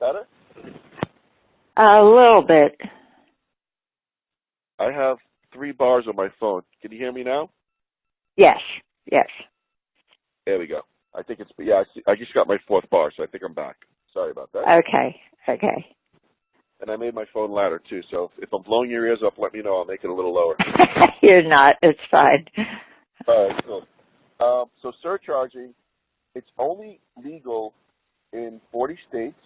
better? A little bit. I have 3 bars on my phone. Can you hear me now? Yes, yes. There we go. I think it's, yeah, I just got my 4th bar, so I think I'm back. Sorry about that. Okay, okay. And I made my phone louder, too, so if I'm blowing your ears up, let me know. I'll make it a little lower. You're not. It's fine. All right, cool. So surcharging, it's only legal in 40 states.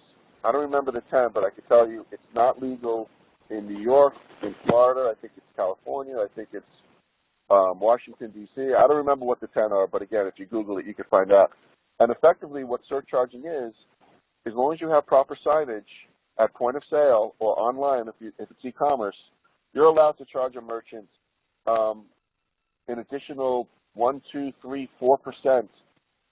I don't remember the 10, but I can tell you it's not legal in New York, in Florida. I think it's California. I think it's Washington, D.C. I don't remember what the 10 are, but again, if you Google it, you can find out. And effectively what surcharging is, as long as you have proper signage at point of sale or online, if it's e-commerce, you're allowed to charge a merchant an additional 1, 2, 3, 4%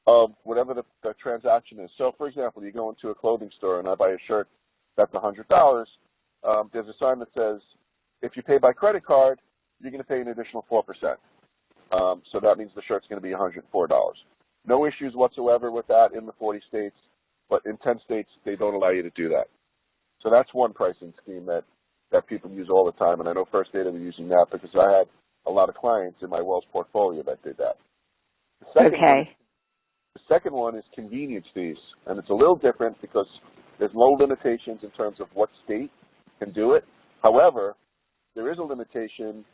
of whatever the transaction is. So, for example, you go into a clothing store and I buy a shirt that's $100. There's a sign that says, if you pay by credit card, you're going to pay an additional 4%. So that means the shirt's going to be $104. No issues whatsoever with that in the 40 states, but in 10 states, they don't allow you to do that. So that's one pricing scheme that people use all the time, and I know First Data are using that because I had a lot of clients in my Wells portfolio that did that. The second one is convenience fees, and it's a little different because there's no limitations in terms of what state can do it. However, there is a limitation,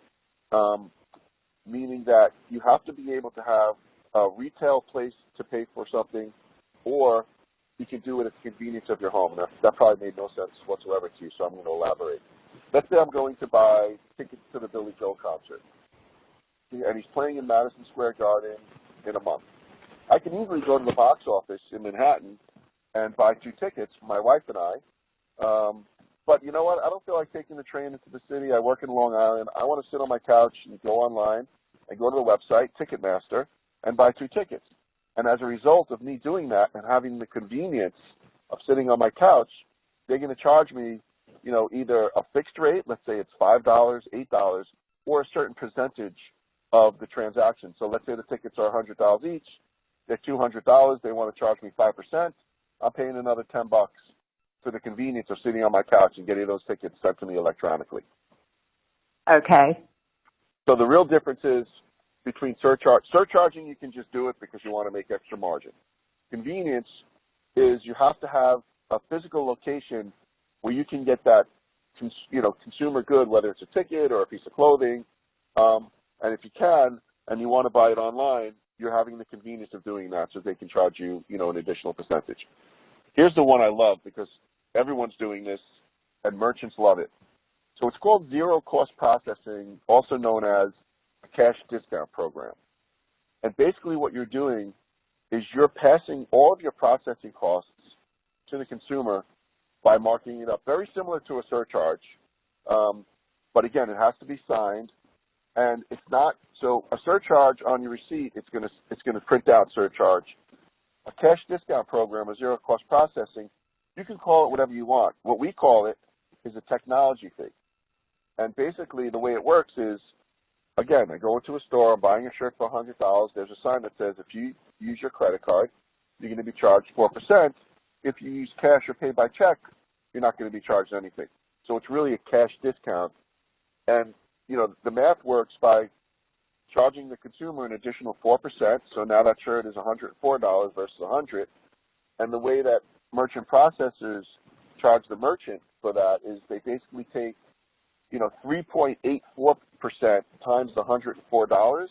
meaning that you have to be able to have a retail place to pay for something, or you can do it at the convenience of your home. That probably made no sense whatsoever to you, so I'm going to elaborate. Let's say I'm going to buy tickets to the Billy Joel concert, and he's playing in Madison Square Garden in a month. I can easily go to the box office in Manhattan and buy 2 tickets for my wife and I. But you know what? I don't feel like taking the train into the city. I work in Long Island. I want to sit on my couch and go online and go to the website, Ticketmaster, and buy 2 tickets. And as a result of me doing that and having the convenience of sitting on my couch, they're going to charge me, either a fixed rate, let's say it's $5, $8, or a certain percentage of the transaction. So let's say the tickets are $100 each. They're $200. They want to charge me 5%. I'm paying another $10 for the convenience of sitting on my couch and getting those tickets sent to me electronically. Okay. So the real difference is between surcharging, you can just do it because you want to make extra margin. Convenience is you have to have a physical location where you can get that, consumer good, whether it's a ticket or a piece of clothing. And if you can, and you want to buy it online, you're having the convenience of doing that so they can charge you, an additional percentage. Here's the one I love because everyone's doing this and merchants love it. So it's called zero cost processing, also known as a cash discount program. And basically what you're doing is you're passing all of your processing costs to the consumer by marking it up. Very similar to a surcharge, but again, it has to be signed. And it's not, so a surcharge on your receipt, it's going to print out surcharge. A cash discount program, a zero cost processing, you can call it whatever you want. What we call it is a technology fee. And basically the way it works is, again, I go into a store, I'm buying a shirt for $100. There's a sign that says if you use your credit card, you're going to be charged 4%. If you use cash or pay by check, you're not going to be charged anything. So it's really a cash discount. And the math works by charging the consumer an additional 4%. So now that shirt is $104 versus $100. And the way that merchant processors charge the merchant for that is they basically take, 3.84% times the $104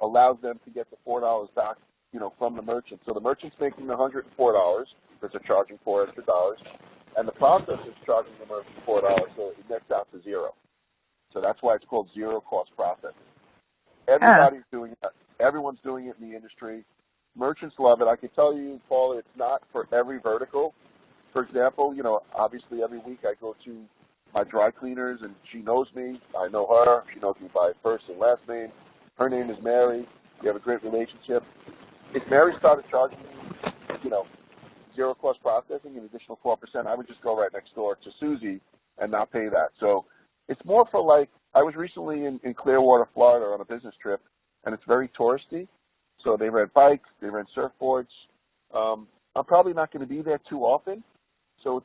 allows them to get the $4 back, from the merchant. So the merchant's making the $104 because they're charging $4 extra, and the processor's charging the merchant $4, so it nets out to zero. So that's why it's called zero cost processing. Everybody's doing it. Everyone's doing it in the industry. Merchants love it. I can tell you, Paul, it's not for every vertical. For example, obviously every week I go to my dry cleaners and she knows me. I know her. She knows me by first and last name. Her name is Mary. We have a great relationship. If Mary started charging me, zero cost processing, an additional 4%, I would just go right next door to Susie and not pay that. So it's more for I was recently in Clearwater, Florida on a business trip, and it's very touristy. So they rent bikes, they rent surfboards. I'm probably not going to be there too often. So